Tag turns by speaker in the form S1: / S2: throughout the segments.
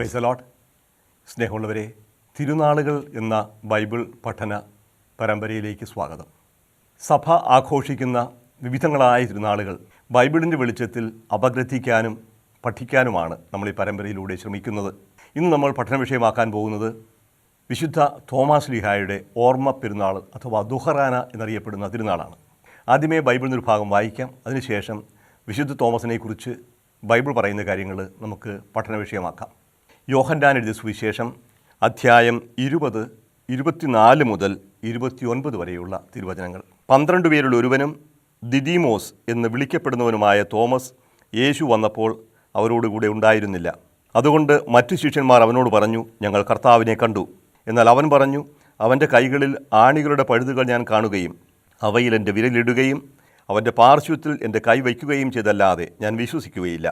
S1: Praise the Lord. സ്നേഹമുള്ളവരെ, തിരുനാളുകൾ എന്ന Bible പഠന പരമ്പരയിലേക്ക് സ്വാഗതം. സഭ ആഘോഷിക്കുന്ന വിവിധങ്ങളായ തിരുനാളുകൾ ബൈബിളിൻ്റെ വെളിച്ചത്തിൽ അപഗ്രഥിക്കാനും പഠിക്കാനുമാണ് നമ്മൾ ഈ പരമ്പരയിലൂടെ ശ്രമിക്കുന്നത്. ഇന്ന് നമ്മൾ പഠന വിഷയമാക്കാൻ പോകുന്നത് വിശുദ്ധ തോമാസ് ലീഹായുടെ ഓർമ്മ പെരുന്നാൾ അഥവാ ദുഹറാന എന്നറിയപ്പെടുന്ന തിരുനാളാണ്. ആദ്യമേ ബൈബിളിൽ ഒരു ഭാഗം വായിക്കാം. അതിനുശേഷം വിശുദ്ധ തോമസിനെക്കുറിച്ച് ബൈബിൾ പറയുന്ന കാര്യങ്ങൾ നമുക്ക് പഠന വിഷയമാക്കാം. യോഹന്നാൻ എഴുതിയ സുവിശേഷം അധ്യായം 20, 24 മുതൽ 29 വരെയുള്ള തിരുവചനങ്ങൾ. 12 പേരിൽ ഒരുവനും ദിദിമോസ് എന്ന് വിളിക്കപ്പെടുന്നവനുമായ തോമസ് യേശു വന്നപ്പോൾ അവരോടുകൂടെ ഉണ്ടായിരുന്നില്ല. അതുകൊണ്ട് മറ്റു ശിഷ്യന്മാർ അവനോട് പറഞ്ഞു, ഞങ്ങൾ കർത്താവിനെ കണ്ടു. എന്നാൽ അവൻ പറഞ്ഞു, അവൻ്റെ കൈകളിൽ ആണികളുടെ പഴുതുകൾ ഞാൻ കാണുകയും അവയിൽ എൻ്റെ വിരലിടുകയും അവൻ്റെ പാർശ്വത്തിൽ എൻ്റെ കൈ വയ്ക്കുകയും ചെയ്തല്ലാതെ ഞാൻ വിശ്വസിക്കുകയില്ല.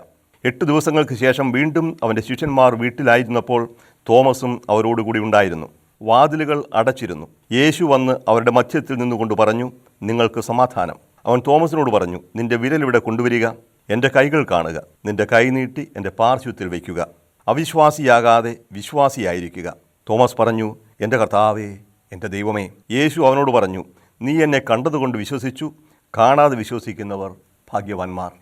S1: 8 ദിവസങ്ങൾക്ക് ശേഷം വീണ്ടും അവൻ്റെ ശിഷ്യന്മാർ വീട്ടിലായിരുന്നപ്പോൾ തോമസും അവരോടുകൂടി ഉണ്ടായിരുന്നു. വാതിലുകൾ അടച്ചിരുന്നു. യേശു വന്ന് അവരുടെ മധ്യത്തിൽ നിന്നുകൊണ്ട് പറഞ്ഞു, നിങ്ങൾക്ക് സമാധാനം. അവൻ തോമസിനോട് പറഞ്ഞു, നിൻ്റെ വിരലിവിടെ കൊണ്ടുവരിക, എൻ്റെ കൈകൾ കാണുക, നിൻ്റെ കൈ നീട്ടി എൻ്റെ പാർശ്വത്തിൽ വയ്ക്കുക. അവിശ്വാസിയാകാതെ വിശ്വാസിയായിരിക്കുക. തോമസ് പറഞ്ഞു, എൻ്റെ കർത്താവേ, എൻ്റെ ദൈവമേ. യേശു അവനോട് പറഞ്ഞു, നീ എന്നെ കണ്ടതുകൊണ്ട് വിശ്വസിച്ചു, കാണാതെ വിശ്വസിക്കുന്നവർ ഭാഗ്യവാന്മാർ.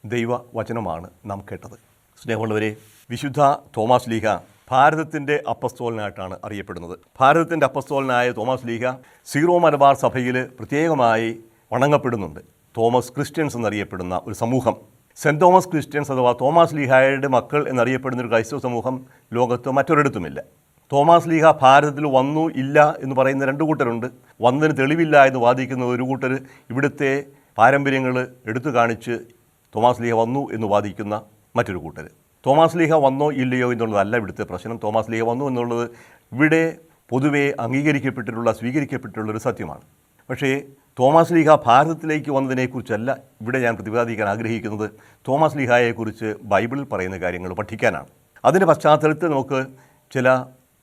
S1: ദൈവവചനമാണ് നാം കേട്ടത്. സ്നേഹമുള്ളവരെ, വിശുദ്ധ തോമാസ് ലീഹ ഭാരതത്തിൻ്റെ അപ്പസ്തോലനായിട്ടാണ് അറിയപ്പെടുന്നത്. ഭാരതത്തിൻ്റെ അപ്പസ്തോലനായ തോമാസ് ലീഹ സീറോ മലബാർ സഭയിൽ പ്രത്യേകമായി വണങ്ങപ്പെടുന്നുണ്ട്. തോമസ് ക്രിസ്ത്യൻസ് എന്നറിയപ്പെടുന്ന ഒരു സമൂഹം, സെൻറ്റ് തോമസ് ക്രിസ്ത്യൻസ് അഥവാ തോമാസ് ലീഹായുടെ മക്കൾ എന്നറിയപ്പെടുന്ന ഒരു ക്രൈസ്തവ സമൂഹം ലോകത്ത് മറ്റൊരിടത്തുമില്ല. തോമാസ് ലീഹ ഭാരതത്തിൽ വന്നു ഇല്ല എന്ന് പറയുന്ന 2 കൂട്ടരുണ്ട്. വന്നതിന് തെളിവില്ല എന്ന് വാദിക്കുന്ന ഒരു കൂട്ടർ, ഇവിടുത്തെ പാരമ്പര്യങ്ങൾ എടുത്തു കാണിച്ച് തോമാസ് ലീഹ വന്നു എന്ന് വാദിക്കുന്ന മറ്റൊരു കൂട്ടർ. തോമാസ് ലീഹ വന്നോ ഇല്ലയോ എന്നുള്ളതല്ല ഇവിടുത്തെ പ്രശ്നം. തോമാസ് ലീഹ വന്നു എന്നുള്ളത് ഇവിടെ പൊതുവെ സ്വീകരിക്കപ്പെട്ടിട്ടുള്ള ഒരു സത്യമാണ്. പക്ഷേ തോമാസ് ലീഹ ഭാരതത്തിലേക്ക് വന്നതിനെക്കുറിച്ചല്ല ഇവിടെ ഞാൻ പ്രതിപാദിക്കാൻ ആഗ്രഹിക്കുന്നത്. തോമാസ് ലീഹായെക്കുറിച്ച് ബൈബിളിൽ പറയുന്ന കാര്യങ്ങൾ പഠിക്കാനാണ്. അതിൻ്റെ പശ്ചാത്തലത്തിൽ നമുക്ക് ചില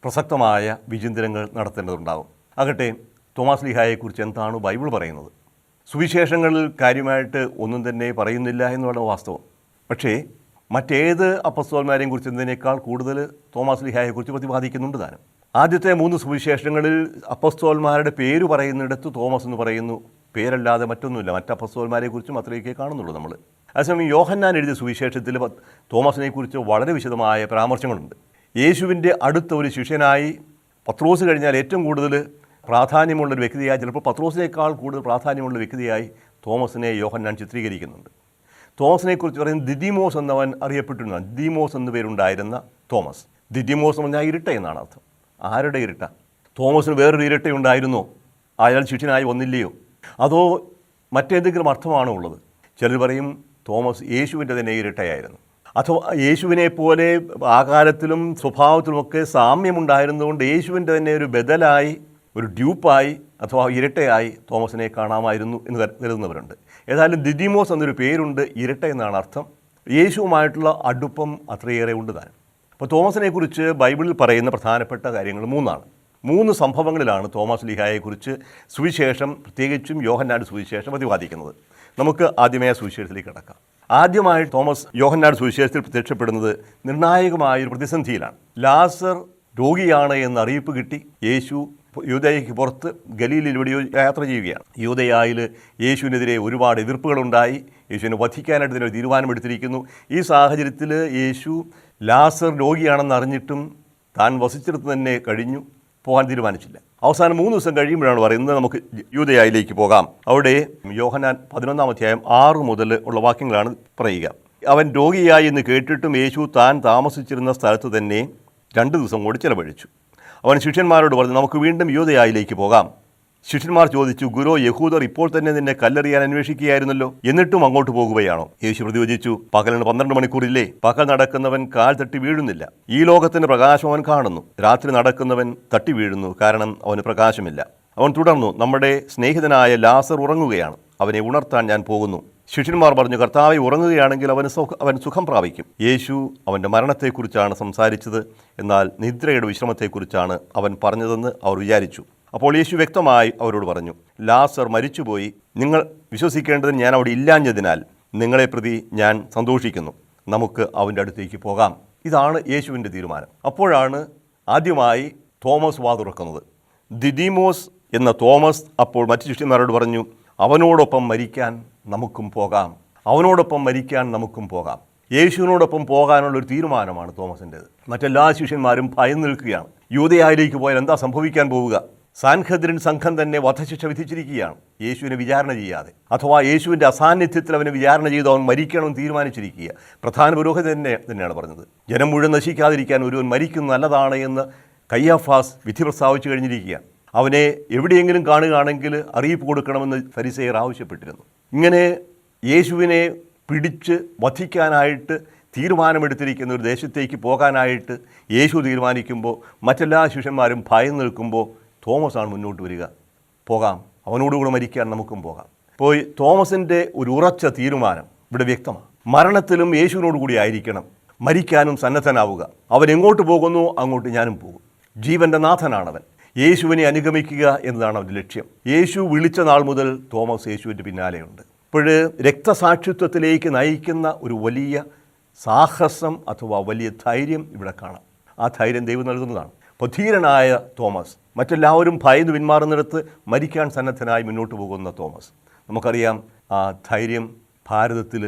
S1: പ്രസക്തമായ വിചിന്തനങ്ങൾ നടത്തേണ്ടതുണ്ടാകും. ആകട്ടെ, തോമാസ് ലീഹായെക്കുറിച്ച് എന്താണ് ബൈബിൾ പറയുന്നത്? സുവിശേഷങ്ങളിൽ കാര്യമായിട്ട് ഒന്നും തന്നെ പറയുന്നില്ല എന്നുള്ള വാസ്തവം. പക്ഷേ മറ്റേത് അപ്പസ്തോലന്മാരെയും കുറിച്ച് എന്നതിനേക്കാൾ കൂടുതൽ തോമാസ് ലീഹായെക്കുറിച്ച് പ്രതിപാദിക്കുന്നുണ്ട് താനും. ആദ്യത്തെ 3 സുവിശേഷങ്ങളിൽ അപ്പസ്തോലന്മാരുടെ പേര് പറയുന്നിടത്ത് തോമസ് എന്ന് പറയുന്നു. പേരല്ലാതെ മറ്റൊന്നുമില്ല. മറ്റ് അപ്പസ്തോലന്മാരെക്കുറിച്ചും അത്രയൊക്കെ കാണുന്നുള്ളൂ നമ്മൾ. അതേസമയം യോഹന്നാൻ എഴുതിയ സുവിശേഷത്തിൽ തോമസിനെക്കുറിച്ച് വളരെ വിശദമായ പരാമർശങ്ങളുണ്ട്. യേശുവിൻ്റെ അടുത്ത ഒരു ശിഷ്യനായി പത്രോസ് കഴിഞ്ഞാൽ ഏറ്റവും കൂടുതൽ പ്രാധാന്യമുള്ളൊരു വ്യക്തിയായി, ചിലപ്പോൾ പത്രോസിനേക്കാൾ കൂടുതൽ പ്രാധാന്യമുള്ള വ്യക്തിയായി തോമസിനെ യോഹന്നാൻ ചിത്രീകരിക്കുന്നുണ്ട്. തോമസിനെക്കുറിച്ച് പറയുന്നത് ദിദിമോസ് എന്നവൻ അറിയപ്പെട്ടിരുന്ന, ദിദിമോസ് എന്നു പേരുണ്ടായിരുന്ന തോമസ്. ദിദിമോസ് എന്ന് പറഞ്ഞാൽ ഇരട്ട എന്നാണ് അർത്ഥം. ആരുടെ ഇരട്ട? തോമസിന് വേറൊരു ഇരട്ടയുണ്ടായിരുന്നോ? അയാൾ ശിഷ്യനായി വന്നില്ലയോ? അതോ മറ്റേതെങ്കിലും അർത്ഥമാണോ ഉള്ളത്? ചിലർ പറയും തോമസ് യേശുവിൻ്റെ തന്നെ ഇരട്ടയായിരുന്നു. അഥവാ യേശുവിനെ പോലെ ആകാരത്തിലും സ്വഭാവത്തിലുമൊക്കെ സാമ്യമുണ്ടായിരുന്നതുകൊണ്ട് യേശുവിൻ്റെ തന്നെ ഒരു ബദലായി, ഒരു ഡ്യൂപ്പായി അഥവാ ഇരട്ടയായി തോമസിനെ കാണാമായിരുന്നു എന്ന് കരുതുന്നവരുണ്ട്. ഏതായാലും ദിദിമോസ് എന്നൊരു പേരുണ്ട്, ഇരട്ട എന്നാണ് അർത്ഥം. യേശുവുമായിട്ടുള്ള അടുപ്പം അത്രയേറെ ഉണ്ട് താനും. അപ്പോൾ തോമസിനെക്കുറിച്ച് ബൈബിളിൽ പറയുന്ന പ്രധാനപ്പെട്ട കാര്യങ്ങൾ 3 സംഭവങ്ങളിലാണ് തോമസ് ലീഹായെക്കുറിച്ച് സുവിശേഷം, പ്രത്യേകിച്ചും യോഹന്നാന്റെ സുവിശേഷം പ്രതിപാദിക്കുന്നത്. നമുക്ക് ആദ്യമേ സുവിശേഷത്തിലേക്ക് കടക്കാം. ആദ്യമായി തോമസ് യോഹന്നാന്റെ സുവിശേഷത്തിൽ പ്രത്യക്ഷപ്പെടുന്നത് നിർണായകമായൊരു പ്രതിസന്ധിയിലാണ്. ലാസർ രോഗിയാണ് എന്ന അറിയിപ്പ് കിട്ടി. യേശു യൂദയയ്ക്ക് പുറത്ത് ഗലീലയിലൂടെ യാത്ര ചെയ്യുകയാണ്. യൂദയായിൽ യേശുവിനെതിരെ ഒരുപാട് എതിർപ്പുകളുണ്ടായി. യേശുവിനെ വധിക്കാനായിട്ട് ഇതിനൊരു തീരുമാനമെടുത്തിരിക്കുന്നു. ഈ സാഹചര്യത്തിൽ യേശു ലാസർ രോഗിയാണെന്ന് അറിഞ്ഞിട്ടും താൻ വസിച്ചിടത്ത് തന്നെ കഴിഞ്ഞു, പോകാൻ തീരുമാനിച്ചില്ല. അവസാനം 3 ദിവസം കഴിയുമ്പോഴാണ് പറയുന്നത്, നമുക്ക് യൂദയായിലേക്ക് പോകാം. അവിടെ യോഹന്നാൻ 11-ാം അധ്യായം 6 മുതൽ ഉള്ള വാക്യങ്ങളാണ് പറയുക. അവൻ രോഗിയായി എന്ന് കേട്ടിട്ടും യേശു താൻ താമസിച്ചിരുന്ന സ്ഥലത്ത് തന്നെ 2 ദിവസം കൂടി ചിലവഴിച്ചു. അവൻ ശിഷ്യന്മാരോട് പറഞ്ഞു, നമുക്ക് വീണ്ടും യൂദയായിലേക്ക് പോകാം. ശിഷ്യന്മാർ ചോദിച്ചു, ഗുരു, യഹൂദർ ഇപ്പോൾ തന്നെ നിന്നെ കല്ലെറിയാൻ അന്വേഷിക്കുകയായിരുന്നല്ലോ, എന്നിട്ടും അങ്ങോട്ട് പോകുകയാണോ? യേശു പ്രതിവചിച്ചു, പകലിന് 12 മണിക്കൂറില്ലേ? പകൽ നടക്കുന്നവൻ കാൽ തട്ടി വീഴുന്നില്ല. ഈ ലോകത്തിൻ്റെ പ്രകാശം അവൻ കാണുന്നു. രാത്രി നടക്കുന്നവൻ തട്ടി വീഴുന്നു, കാരണം അവന് പ്രകാശമില്ല. അവൻ തുടർന്നു, നമ്മുടെ സ്നേഹിതനായ ലാസർ ഉറങ്ങുകയാണ്, അവനെ ഉണർത്താൻ ഞാൻ പോകുന്നു. ശിഷ്യന്മാർ പറഞ്ഞു, കർത്താവെ, ഉറങ്ങുകയാണെങ്കിൽ അവൻ സുഖം പ്രാപിക്കും. യേശു അവൻ്റെ മരണത്തെക്കുറിച്ചാണ് സംസാരിച്ചത്, എന്നാൽ നിദ്രയുടെ വിശ്രമത്തെക്കുറിച്ചാണ് അവൻ പറഞ്ഞതെന്ന് അവർ വിചാരിച്ചു. അപ്പോൾ യേശു വ്യക്തമായി അവരോട് പറഞ്ഞു, ലാസർ മരിച്ചുപോയി. നിങ്ങൾ വിശ്വസിക്കേണ്ടതിന് ഞാൻ അവിടെ ഇല്ലാഞ്ഞതിനാൽ നിങ്ങളെ പ്രതി ഞാൻ സന്തോഷിക്കുന്നു. നമുക്ക് അവൻ്റെ അടുത്തേക്ക് പോകാം. ഇതാണ് യേശുവിൻ്റെ തീരുമാനം. അപ്പോഴാണ് ആദ്യമായി തോമസ് വാ തുറക്കുന്നത്. ദിദിമോസ് എന്ന തോമസ് അപ്പോൾ മറ്റു ശിഷ്യന്മാരോട് പറഞ്ഞു, അവനോടൊപ്പം മരിക്കാൻ നമുക്കും പോകാം, അവനോടൊപ്പം മരിക്കാൻ നമുക്കും പോകാം. യേശുവിനോടൊപ്പം പോകാനുള്ളൊരു തീരുമാനമാണ് തോമസിൻ്റേത്. മറ്റെല്ലാ ശിഷ്യന്മാരും ഭയന്നു നിൽക്കുകയാണ്. യൂദയായിലേക്ക് പോയാൽ എന്താ സംഭവിക്കാൻ പോവുക? സാൻഹദ്രിൻ സംഘം തന്നെ വധശിക്ഷ വിധിച്ചിരിക്കുകയാണ് യേശുവിനെ വിചാരണ ചെയ്യാതെ. അഥവാ യേശുവിൻ്റെ അസാന്നിധ്യത്തിൽ അവനെ വിചാരണ ചെയ്ത് അവൻ മരിക്കണം തീരുമാനിച്ചിരിക്കുക. പ്രധാന പുരോഹിതൻ തന്നെയാണ് പറഞ്ഞത്, ജനം മുഴുവൻ നശിക്കാതിരിക്കാൻ ഒരുവൻ മരിക്കുന്നത് നല്ലതാണ് എന്ന് കയ്യാഫാസ് വിധി പ്രസ്താവിച്ചു കഴിഞ്ഞിരിക്കുകയാണ്. അവനെ എവിടെയെങ്കിലും കാണുകയാണെങ്കിൽ അറിയിപ്പ് കൊടുക്കണമെന്ന് ഫരിസേയർ ആവശ്യപ്പെട്ടിരുന്നു. ഇങ്ങനെ യേശുവിനെ പിടിച്ച് വധിക്കാനായിട്ട് തീരുമാനമെടുത്തിരിക്കുന്ന ഒരു ദേശത്തേക്ക് പോകാനായിട്ട് യേശു തീരുമാനിക്കുമ്പോൾ മറ്റെല്ലാ ശിഷ്യന്മാരും ഭയന്ന് നിൽക്കുമ്പോൾ തോമസാണ് മുന്നോട്ട് വരിക. പോകാം, അവനോടുകൂടെ മരിക്കാൻ നമുക്കും പോകാം. അപ്പോൾ തോമസിൻ്റെ ഒരു ഉറച്ച തീരുമാനം ഇവിടെ വ്യക്തമാണ്. മരണത്തിലും യേശുവിനോട് കൂടി ആയിരിക്കണം, മരിക്കാനും സന്നദ്ധനാവുക. അവൻ എങ്ങോട്ട് പോകുന്നു അങ്ങോട്ട് ഞാനും പോകും. ജീവൻ്റെ നാഥനാണവൻ. യേശുവിനെ അനുഗമിക്കുക എന്നതാണ് അവൻ്റെ ലക്ഷ്യം. യേശു വിളിച്ച നാൾ മുതൽ തോമസ് യേശുവിൻ്റെ പിന്നാലെയുണ്ട്. ഇപ്പോൾ രക്തസാക്ഷിത്വത്തിലേക്ക് നയിക്കുന്ന ഒരു വലിയ സാഹസം അഥവാ വലിയ ധൈര്യം ഇവിടെ കാണാം. ആ ധൈര്യം ദൈവം നൽകുന്നതാണ്. അപ്പോൾ ധീരനായ തോമസ്, മറ്റെല്ലാവരും ഭയന്ന് പിന്മാറുന്നിടത്ത് മരിക്കാൻ സന്നദ്ധനായി മുന്നോട്ട് പോകുന്ന തോമസ്. നമുക്കറിയാം ആ ധൈര്യം ഭാരതത്തിൽ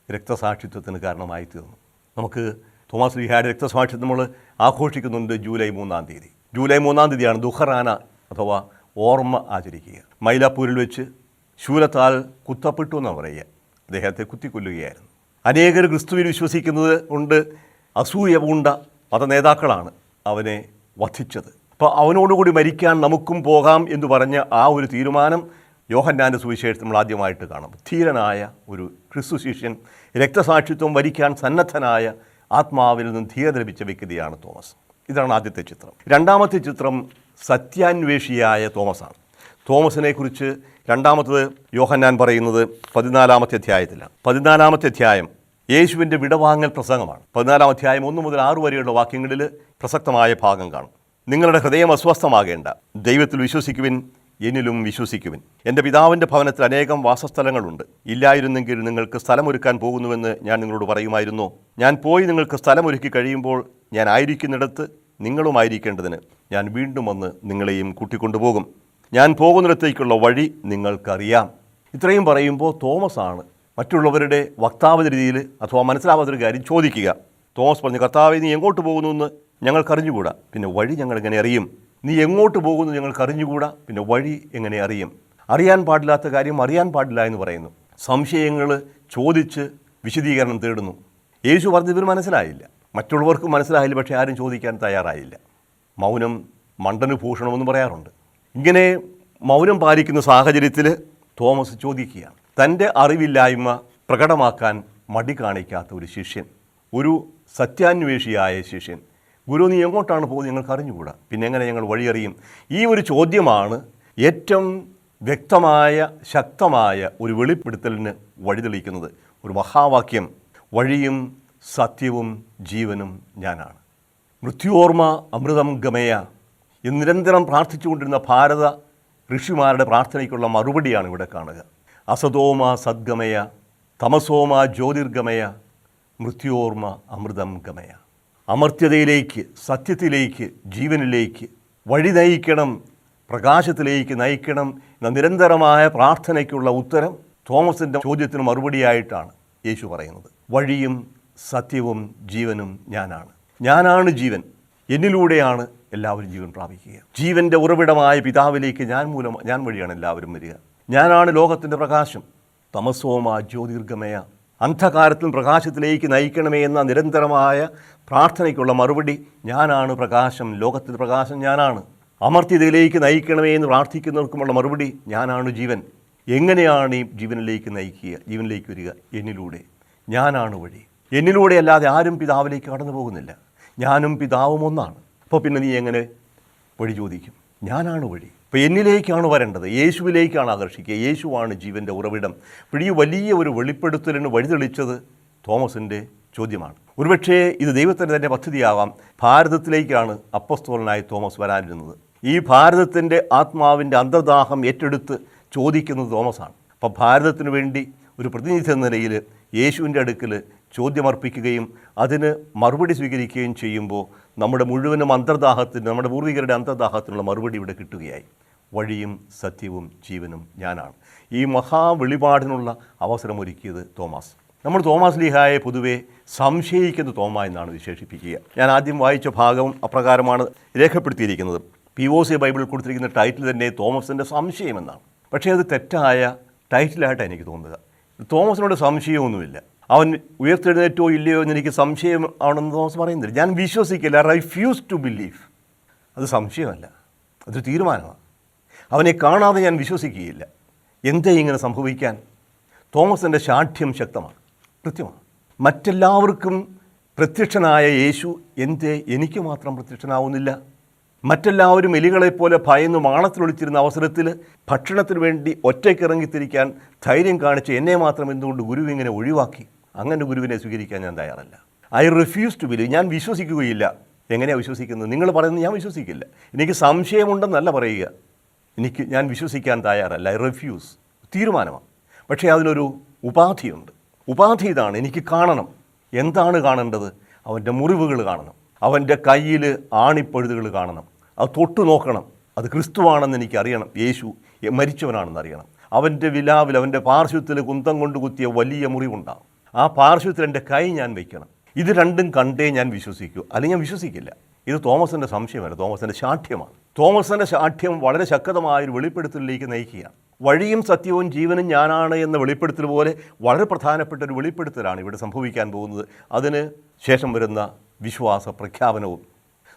S1: രക്തസാക്ഷിത്വത്തിന് കാരണമായി തീർന്നു. നമുക്ക് തോമസ് ലീഹായുടെ രക്തസാക്ഷിത്വം നമ്മൾ ആഘോഷിക്കുന്നുണ്ട് ജൂലൈ 3-ാം തീയതി. ജൂലൈ 3-ാം തീയതിയാണ് ദുഃഖറാന അഥവാ ഓർമ്മ ആചരിക്കുക. മൈലാപ്പൂരിൽ വെച്ച് ശൂലത്താൽ കുത്തപ്പെട്ടു എന്നാണ് പറയുക. അദ്ദേഹത്തെ കുത്തിക്കൊല്ലുകയായിരുന്നു. അനേകർ ക്രിസ്തുവിൽ വിശ്വസിക്കുന്നത് കൊണ്ട് അസൂയ പൂണ്ട മത നേതാക്കളാണ് അവനെ വധിച്ചത്. അപ്പോൾ അവനോടുകൂടി മരിക്കാൻ നമുക്കും പോകാം എന്ന് പറഞ്ഞ ആ ഒരു തീരുമാനം യോഹന്നാൻ്റെ സുവിശേഷത്തിൽ നമ്മൾ ആദ്യമായിട്ട് കാണാം. ധീരനായ ഒരു ക്രിസ്തു ശിഷ്യൻ, രക്തസാക്ഷിത്വം വരിക്കാൻ സന്നദ്ധനായ, ആത്മാവിൽ നിന്നും ധീരത ലഭിച്ച വ്യക്തിയാണ് തോമസ്. ഇതാണ് ആദ്യത്തെ ചിത്രം. രണ്ടാമത്തെ ചിത്രം സത്യാന്വേഷിയായ തോമസാണ്. തോമസിനെക്കുറിച്ച് രണ്ടാമത്തത് യോഹന്നാൻ പറയുന്നത് 14-ാമത്തെ അധ്യായത്തിലാണ്. 14-ാമത്തെ അധ്യായം യേശുവിൻ്റെ വിടവാങ്ങൽ പ്രസംഗമാണ്. 14-ാം അധ്യായം 1 മുതൽ 6 വരെയുള്ള വാക്യങ്ങളിൽ പ്രസക്തമായ ഭാഗം കാണും. നിങ്ങളുടെ ഹൃദയം അസ്വസ്ഥമാകേണ്ട, ദൈവത്തിൽ വിശ്വസിക്കുവിൻ, എന്നിലും വിശ്വസിക്കുവിൻ. എൻ്റെ പിതാവിൻ്റെ ഭവനത്തിൽ അനേകം വാസസ്ഥലങ്ങളുണ്ട്. ഇല്ലായിരുന്നെങ്കിൽ നിങ്ങൾക്ക് സ്ഥലമൊരുക്കാൻ പോകുന്നുവെന്ന് ഞാൻ നിങ്ങളോട് പറയുമായിരുന്നു. ഞാൻ പോയി നിങ്ങൾക്ക് സ്ഥലമൊരുക്കി കഴിയുമ്പോൾ ഞാൻ ആയിരിക്കുന്നിടത്ത് നിങ്ങളുമായിരിക്കേണ്ടതിന് ഞാൻ വീണ്ടും വന്ന് നിങ്ങളെയും കൂട്ടിക്കൊണ്ടുപോകും. ഞാൻ പോകുന്നിടത്തേക്കുള്ള വഴി നിങ്ങൾക്കറിയാം. ഇത്രയും പറയുമ്പോൾ തോമസാണ് മറ്റുള്ളവരുടെ വക്താവ് രീതിയിൽ അഥവാ മനസ്സിലാവാത്തൊരു കാര്യം ചോദിക്കുക. തോമസ് പറഞ്ഞു, കർത്താവേ, നീ എങ്ങോട്ട് പോകുന്നു എന്ന് ഞങ്ങൾക്കറിഞ്ഞുകൂടാ, പിന്നെ വഴി ഞങ്ങൾ എങ്ങനെ അറിയും? നീ എങ്ങോട്ട് പോകുന്നു ഞങ്ങൾക്കറിഞ്ഞുകൂടാ, പിന്നെ വഴി എങ്ങനെ അറിയും? അറിയാൻ പാടില്ലാത്ത കാര്യം അറിയാൻ പാടില്ല എന്ന് പറയുന്നു. സംശയങ്ങൾ ചോദിച്ച് വിശദീകരണം തേടുന്നു. യേശു പറഞ്ഞത് ഇവർ മനസ്സിലായില്ല, മറ്റുള്ളവർക്കും മനസ്സിലായില്ല, പക്ഷേ ആരും ചോദിക്കാൻ തയ്യാറായില്ല. മൗനം മണ്ടന് ഭൂഷണമെന്ന് പറയാറുണ്ട്. ഇങ്ങനെ മൗനം പാലിക്കുന്ന സാഹചര്യത്തിൽ തോമസ് ചോദിക്കുകയാണ്. തൻ്റെ അറിവില്ലായ്മ പ്രകടമാക്കാൻ മടി കാണിക്കാത്ത ഒരു ശിഷ്യൻ, ഒരു സത്യാന്വേഷിയായ ശിഷ്യൻ. ഗുരു, നീ എങ്ങോട്ടാണ് പോകുന്നത് ഞങ്ങൾക്ക് അറിഞ്ഞുകൂടാ, പിന്നെ എങ്ങനെ ഞങ്ങൾ വഴിയറിയും? ഈ ഒരു ചോദ്യമാണ് ഏറ്റവും വ്യക്തമായ ശക്തമായ ഒരു വെളിപ്പെടുത്തലിന് വഴിതെളിക്കുന്നത്. ഒരു മഹാവാക്യം, വഴിയും സത്യവും ജീവനും ഞാനാണ്. മൃത്യോർമ്മ അമൃതം ഗമയ എന്ന് നിരന്തരം പ്രാർത്ഥിച്ചുകൊണ്ടിരുന്ന ഭാരത ഋഷിമാരുടെ പ്രാർത്ഥനയ്ക്കുള്ള മറുപടിയാണ് ഇവിടെ കാണുക. അസതോമ സദ്ഗമയ, തമസോമ ജ്യോതിർഗമയ, മൃത്യോർമ്മ അമൃതം ഗമയ. അമർത്യതയിലേക്ക്, സത്യത്തിലേക്ക്, ജീവനിലേക്ക് വഴി നയിക്കണം, പ്രകാശത്തിലേക്ക് നയിക്കണം എന്ന നിരന്തരമായ പ്രാർത്ഥനയ്ക്കുള്ള ഉത്തരം തോമസിൻ്റെ ചോദ്യത്തിന് മറുപടിയായിട്ടാണ് യേശു പറയുന്നത്. വഴിയും സത്യവും ജീവനും ഞാനാണ്. ഞാനാണ് ജീവൻ. എന്നിലൂടെയാണ് എല്ലാവരും ജീവൻ പ്രാപിക്കുക. ജീവൻ്റെ ഉറവിടമായ പിതാവിലേക്ക് ഞാൻ വഴിയാണ് എല്ലാവരും വരിക. ഞാനാണ് ലോകത്തിൻ്റെ പ്രകാശം. തമസോമ ജ്യോതിർഗമയ, അന്ധകാരത്തിൽ പ്രകാശത്തിലേക്ക് നയിക്കണമേ എന്ന നിരന്തരമായ പ്രാർത്ഥനയ്ക്കുള്ള മറുപടി ഞാനാണ് പ്രകാശം, ലോകത്തിൻ്റെ പ്രകാശം ഞാനാണ്. അമർത്യതയിലേക്ക് നയിക്കണമേ എന്ന് പ്രാർത്ഥിക്കുന്നവർക്കുമുള്ള മറുപടി ഞാനാണ് ജീവൻ. എങ്ങനെയാണ് ഈ ജീവനിലേക്ക് നയിക്കുക, ജീവനിലേക്ക് വരിക? എന്നിലൂടെ. ഞാനാണ് വഴി. എന്നിലൂടെ അല്ലാതെ ആരും പിതാവിലേക്ക് കടന്നു പോകുന്നില്ല. ഞാനും പിതാവും ഒന്നാണ്. അപ്പോൾ പിന്നെ നീ എങ്ങനെ വഴി ചോദിക്കും? ഞാനാണ് വഴി. അപ്പോൾ എന്നിലേക്കാണ് വരേണ്ടത്, യേശുവിലേക്കാണ് ആകർഷിക്കുക. യേശുവാണ് ജീവൻ്റെ ഉറവിടം. അപ്പോൾ ഈ വലിയ ഒരു വെളിപ്പെടുത്തലിന് വഴിതെളിച്ചത് തോമസിൻ്റെ ചോദ്യമാണ്. ഒരുപക്ഷേ ഇത് ദൈവത്തിൻ്റെ തന്നെ പദ്ധതിയാവാം. ഭാരതത്തിലേക്കാണ് അപ്പസ്തോലനായി തോമസ് വരാനിരുന്നത്. ഈ ഭാരതത്തിൻ്റെ ആത്മാവിൻ്റെ അന്തർദാഹം ഏറ്റെടുത്ത് ചോദിക്കുന്നത് തോമസാണ്. അപ്പോൾ ഭാരതത്തിന് വേണ്ടി ഒരു പ്രതിനിധി എന്ന നിലയിൽ യേശുവിൻ്റെ അടുക്കൽ ചോദ്യമർപ്പിക്കുകയും അതിന് മറുപടി സ്വീകരിക്കുകയും ചെയ്യുമ്പോൾ നമ്മുടെ മുഴുവനും അന്തർദാഹത്തിന്, നമ്മുടെ പൂർവികരുടെ അന്തർദാഹത്തിനുള്ള മറുപടി ഇവിടെ കിട്ടുകയായി. വഴിയും സത്യവും ജീവനും ഞാനാണ്. ഈ മഹാവെളിപാടിനുള്ള അവസരമൊരുക്കിയത് തോമാസ്. നമ്മൾ തോമാസ് ലീഹായെ പൊതുവെ സംശയിക്കുന്ന തോമ എന്നാണ് വിശേഷിപ്പിക്കുക. ഞാൻ ആദ്യം വായിച്ച ഭാഗവും അപ്രകാരമാണ് രേഖപ്പെടുത്തിയിരിക്കുന്നത്. POC ബൈബിളിൽ കൊടുത്തിരിക്കുന്ന ടൈറ്റിൽ തന്നെ തോമസിൻ്റെ സംശയം എന്നാണ്. പക്ഷേ അത് തെറ്റായ ടൈറ്റിലായിട്ടാണ് എനിക്ക് തോന്നുക. തോമസിനോട് സംശയമൊന്നുമില്ല. അവൻ ഉയർത്തെഴുന്നേറ്റോ ഇല്ലയോ എന്ന് എനിക്ക് സംശയം ആണെന്ന് തോമസ് പറയുന്നില്ല. ഞാൻ വിശ്വസിക്കില്ല, റെഫ്യൂസ് ടു ബിലീവ്. അത് സംശയമല്ല, അതൊരു തീരുമാനമാണ്. അവനെ കാണാതെ ഞാൻ വിശ്വസിക്കുകയില്ല. എന്തേ ഇങ്ങനെ സംഭവിക്കാൻ? തോമസിൻ്റെ ശാഠ്യം ശക്തമാണ്, കൃത്യമാണ്. മറ്റെല്ലാവർക്കും പ്രത്യക്ഷനായ യേശു എന്തേ എനിക്ക് മാത്രം പ്രത്യക്ഷനാവുന്നില്ല? മറ്റെല്ലാവരും എലികളെപ്പോലെ ഭയന്ന് മാളത്തിലൊളിച്ചിരുന്ന അവസരത്തിൽ ഭക്ഷണത്തിന് വേണ്ടി ഒറ്റയ്ക്കിറങ്ങിത്തിരിക്കാൻ ധൈര്യം കാണിച്ച് എന്നെ മാത്രം എന്തുകൊണ്ട് ഗുരു ഇങ്ങനെ ഒഴിവാക്കി? അങ്ങനെ ഗുരുവിനെ സ്വീകരിക്കാൻ ഞാൻ തയ്യാറല്ല. I refuse to believe. ഞാൻ വിശ്വസിക്കുകയില്ല. എങ്ങനെയാണ് വിശ്വസിക്കുന്നത്? നിങ്ങൾ പറയുന്നത് ഞാൻ വിശ്വസിക്കില്ല. എനിക്ക് സംശയമുണ്ടെന്നല്ല പറയുക, ഞാൻ വിശ്വസിക്കാൻ തയ്യാറല്ല. I refuse. തീരുമാനമാണ്. പക്ഷേ അതിനൊരു ഉപാധിയുണ്ട്. ഉപാധി ഇതാണ്, എനിക്ക് കാണണം. എന്താണ് കാണേണ്ടത്? അവൻ്റെ മുറിവുകൾ കാണണം, അവൻ്റെ കയ്യിൽ ആണിപ്പഴുതുകൾ കാണണം, അത് തൊട്ടു നോക്കണം. അത് ക്രിസ്തുവാണെന്ന് എനിക്കറിയണം, യേശു മരിച്ചവനാണെന്ന് അറിയണം. അവൻ്റെ വിലാവിൽ, അവൻ്റെ പാർശ്വത്തിൽ കുന്തം കൊണ്ട് കുത്തിയ വലിയ മുറിവുണ്ടാകും. ആ പാർശ്വത്തിൽ എൻ്റെ കൈ ഞാൻ വയ്ക്കണം. ഇത് രണ്ടും കണ്ടേ ഞാൻ വിശ്വസിക്കൂ, അല്ലെങ്കിൽ ഞാൻ വിശ്വസിക്കില്ല. ഇത് തോമസിൻ്റെ സംശയമല്ല, തോമസിൻ്റെ ശാഠ്യമാണ്. തോമസിൻ്റെ ശാഠ്യം വളരെ ശക്തമായൊരു വെളിപ്പെടുത്തലിലേക്ക് നയിക്കുകയാണ്. വഴിയും സത്യവും ജീവനും ഞാനാണ് എന്ന വെളിപ്പെടുത്തൽ പോലെ വളരെ പ്രധാനപ്പെട്ട ഒരു വെളിപ്പെടുത്തലാണ് ഇവിടെ സംഭവിക്കാൻ പോകുന്നത്. അതിന് ശേഷം വരുന്ന വിശ്വാസ പ്രഖ്യാപനവും.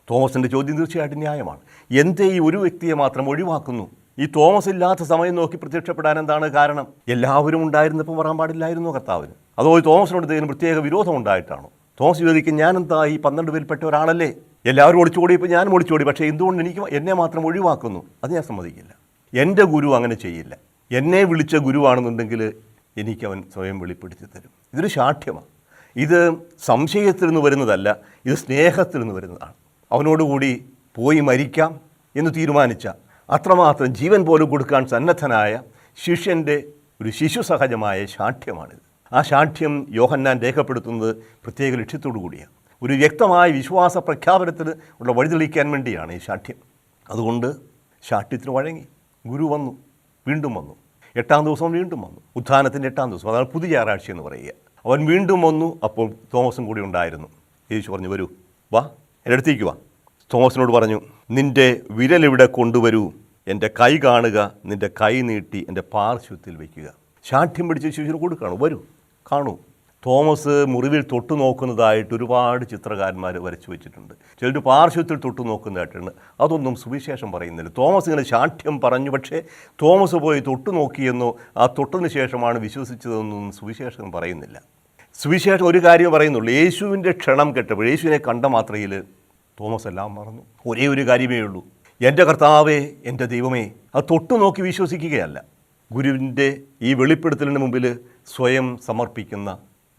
S1: തോമസിൻ്റെ ചോദ്യം തീർച്ചയായിട്ടും ന്യായമാണ്. എന്തേ ഈ ഒരു വ്യക്തിയെ മാത്രം ഒഴിവാക്കുന്നു? ഈ തോമസ് ഇല്ലാത്ത സമയം നോക്കി പ്രത്യക്ഷപ്പെടാൻ എന്താണ് കാരണം? എല്ലാവരും ഉണ്ടായിരുന്നപ്പോൾ വരാൻ പാടില്ലായിരുന്നോ കർത്താവിന്? അതോ തോമസിനോട് ഇതിന് പ്രത്യേക വിരോധം ഉണ്ടായിട്ടാണോ? തോമസ് ചോദിക്കും, ഞാനെന്താ ഈ 12 പേരിൽപ്പെട്ട ഒരാളല്ലേ? എല്ലാവരും ഒളിച്ചോടിയപ്പോൾ ഞാനും ഒളിച്ചോടി, പക്ഷേ എന്തുകൊണ്ട് എന്നെ മാത്രം ഒഴിവാക്കുന്നു? അത് ഞാൻ സമ്മതിക്കില്ല. എൻ്റെ ഗുരു അങ്ങനെ ചെയ്യില്ല. എന്നെ വിളിച്ച ഗുരുവാണെന്നുണ്ടെങ്കിൽ എനിക്കവൻ സ്വയം വെളിപ്പെടുത്തി തരും. ഇതൊരു ശാഠ്യമാണ്. ഇത് സംശയത്തിൽ നിന്ന് വരുന്നതല്ല, ഇത് സ്നേഹത്തിൽ നിന്ന് വരുന്നതാണ്. അവനോടുകൂടി പോയി മരിക്കാം എന്ന് തീരുമാനിച്ച, അത്രമാത്രം ജീവൻ പോലും കൊടുക്കാൻ സന്നദ്ധനായ ശിഷ്യൻ്റെ ഒരു ശിശുസഹജമായ ശാഠ്യമാണിത്. ആ ശാഠ്യം യോഹന്നാൻ രേഖപ്പെടുത്തുന്നത് പ്രത്യേക ലക്ഷ്യത്തോടു കൂടിയാണ്. ഒരു വ്യക്തമായ വിശ്വാസ പ്രഖ്യാപനത്തിന് ഉള്ള വഴിതെളിക്കാൻ വേണ്ടിയാണ് ഈ ശാഠ്യം. അതുകൊണ്ട് ശാഠ്യത്തിന് വഴങ്ങി. ഗുരു വന്നു, വീണ്ടും വന്നു. 8-ാം ദിവസം വീണ്ടും വന്നു. ഉത്ഥാനത്തിൻ്റെ 8-ാം ദിവസം, അതാണ് പുതിയ ഞായറാഴ്ച എന്ന് പറയുക. അവൻ വീണ്ടും വന്നു. അപ്പോൾ തോമസും കൂടി ഉണ്ടായിരുന്നു. യേശു പറഞ്ഞു, വരൂ, വാ, എൻ്റെ അടുത്തേക്ക് വാ. തോമസിനോട് പറഞ്ഞു, നിൻ്റെ വിരലിവിടെ കൊണ്ടുവരൂ, എൻ്റെ കൈ കാണുക, നിൻ്റെ കൈ നീട്ടി എൻ്റെ പാർശ്വത്തിൽ വയ്ക്കുക. ശാഠ്യം പിടിച്ച് ശിശുവിന് കൊടുക്കുകയാണ്, വരൂ, കാണൂ. തോമസ് മുറിവിൽ തൊട്ടു നോക്കുന്നതായിട്ട് ഒരുപാട് ചിത്രകാരന്മാർ വരച്ചു വെച്ചിട്ടുണ്ട്. ചിലർ പാർശ്വത്തിൽ തൊട്ടു നോക്കുന്നതായിട്ടുണ്ട്. അതൊന്നും സുവിശേഷം പറയുന്നില്ല. തോമസ് ഇങ്ങനെ ശാഠ്യം പറഞ്ഞു, പക്ഷേ തോമസ് പോയി തൊട്ടു നോക്കിയെന്നോ ആ തൊട്ടതിന് ശേഷമാണ് വിശ്വസിച്ചതെന്നൊന്നും സുവിശേഷം പറയുന്നില്ല. സുവിശേഷം ഒരു കാര്യം പറയുന്നുള്ളൂ, യേശുവിൻ്റെ ക്ഷണം കേട്ടപ്പോൾ, യേശുവിനെ കണ്ട മാത്രയിൽ തോമസ് എല്ലാം മറന്നു. ഒരേ ഒരു കാര്യമേ ഉള്ളൂ, എൻ്റെ കർത്താവേ, എൻ്റെ ദൈവമേ. അത് തൊട്ടു നോക്കി വിശ്വസിക്കുകയല്ല, ഗുരുവിൻ്റെ ഈ വെളിപ്പെടുത്തലിന് മുമ്പിൽ സ്വയം സമർപ്പിക്കുന്ന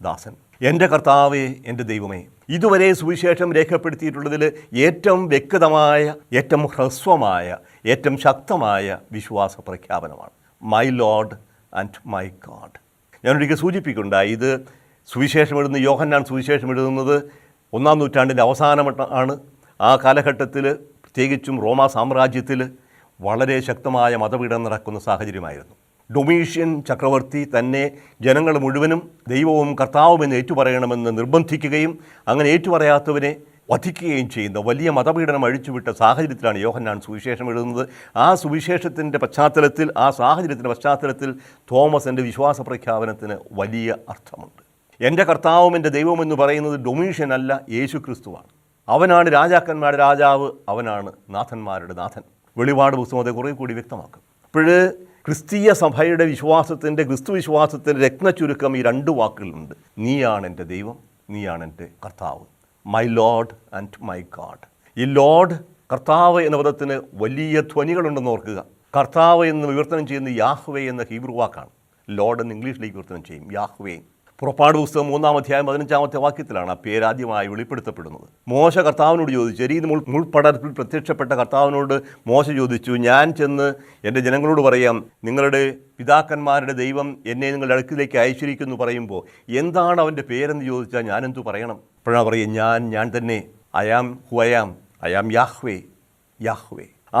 S1: ദാസൻ. എൻ്റെ കർത്താവേ, എൻ്റെ ദൈവമേ. ഇതുവരെ സുവിശേഷം രേഖപ്പെടുത്തിയിട്ടുള്ളതിൽ ഏറ്റവും വ്യക്തമായ, ഏറ്റവും ഹ്രസ്വമായ, ഏറ്റവും ശക്തമായ വിശ്വാസ പ്രഖ്യാപനമാണ് my Lord and my God. ഞാനൊരിക്കൽ സൂചിപ്പിക്കുന്നുണ്ടായി, ഇത് സുവിശേഷം എഴുതുന്ന യോഹന്നാൻ സുവിശേഷം എഴുതുന്നത് 1-ാം നൂറ്റാണ്ടിൻ്റെ അവസാനമാണ്. ആ കാലഘട്ടത്തിൽ പ്രത്യേകിച്ചും റോമാ സാമ്രാജ്യത്തിൽ വളരെ ശക്തമായ മതപീഡനം നടക്കുന്ന സാഹചര്യമായിരുന്നു. ഡൊമീഷ്യൻ ചക്രവർത്തി തന്നെ ജനങ്ങൾ മുഴുവനും ദൈവവും കർത്താവുമെന്ന് ഏറ്റുപറയണമെന്ന് നിർബന്ധിക്കുകയും അങ്ങനെ ഏറ്റുപറയാത്തവരെ വധിക്കുകയും ചെയ്യുന്ന വലിയ മതപീഡനം അഴിച്ചുവിട്ട സാഹചര്യത്തിലാണ് യോഹന്നാൻ സുവിശേഷം എഴുതുന്നത്. ആ സുവിശേഷത്തിൻ്റെ പശ്ചാത്തലത്തിൽ, ആ സാഹചര്യത്തിൻ്റെ പശ്ചാത്തലത്തിൽ തോമസിൻ്റെ വിശ്വാസ പ്രഖ്യാപനത്തിന് വലിയ അർത്ഥമുണ്ട്. എൻ്റെ കർത്താവും എൻ്റെ ദൈവമെന്ന് പറയുന്നത് ഡൊമീഷ്യൻ അല്ല, യേശു ക്രിസ്തുവാണ്. അവനാണ് രാജാക്കന്മാരുടെ രാജാവ്, അവനാണ് നാഥന്മാരുടെ നാഥൻ. വെളിപാട് പുസ്തകം അത് കുറേ കൂടി വ്യക്തമാക്കും. അപ്പോൾ ക്രിസ്തീയ സഭയുടെ വിശ്വാസത്തിൻ്റെ, ക്രിസ്തു വിശ്വാസത്തിൻ്റെ രത്നച്ചുരുക്കം ഈ 2 വാക്കുകളുണ്ട്. നീയാണ് എൻ്റെ ദൈവം, നീയാണ് എൻ്റെ കർത്താവ്. My Lord and my God. ഈ ലോർഡ്, കർത്താവ് എന്ന പദത്തിന് വലിയ ധ്വനികളുണ്ടെന്ന് ഓർക്കുക. കർത്താവ് എന്ന് വിവർത്തനം ചെയ്യുന്ന യാഹ്വേ എന്ന ഹീബ്രു വാക്കാണ്. ലോർഡ് എന്ന് ഇംഗ്ലീഷിലേക്ക് വിവർത്തനം ചെയ്യും യാഹ്വേ. പുറപ്പാട് പുസ്തകം 3-ാം അധ്യായം 15-ാമത്തെ വാക്യത്തിലാണ് ആ പേരാദ്യമായി വെളിപ്പെടുത്തപ്പെടുന്നത്. മോശ കർത്താവിനോട് ചോദിച്ചു, എരിയുന്ന മുൾപടർപ്പിൽ പ്രത്യക്ഷപ്പെട്ട കർത്താവിനോട് മോശ ചോദിച്ചു, ഞാൻ ചെന്ന് എൻ്റെ ജനങ്ങളോട് പറയാം, നിങ്ങളുടെ പിതാക്കന്മാരുടെ ദൈവം എന്നെ നിങ്ങളുടെ അടുക്കിലേക്ക് അയച്ചിരിക്കുന്നു പറയുമ്പോൾ എന്താണ് അവൻ്റെ പേരെന്ന് ചോദിച്ചാൽ ഞാൻ എന്തു പറയണം? അപ്പോഴാണ് പറയുക, ഞാൻ തന്നെ, ഐ ആം യാഹ്വേ.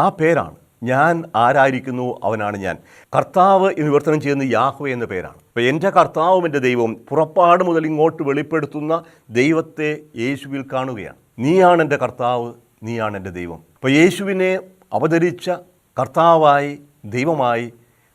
S1: ആ പേരാണ്. ഞാൻ ആരായിരിക്കുന്നു അവനാണ് ഞാൻ. കർത്താവ് എന്ന് വിവർത്തനം ചെയ്യുന്ന യാഹ്വേ എന്ന പേരാണ്. അപ്പോൾ എൻ്റെ കർത്താവും എൻ്റെ ദൈവവും പുറപ്പാട് മുതൽ ഇങ്ങോട്ട് വെളിപ്പെടുത്തുന്ന ദൈവത്തെ യേശുവിൽ കാണുകയാണ്. നീയാണ് എൻ്റെ കർത്താവ്, നീയാണ് എൻ്റെ ദൈവം. അപ്പോൾ യേശുവിനെ അവതരിച്ച കർത്താവായി ദൈവമായി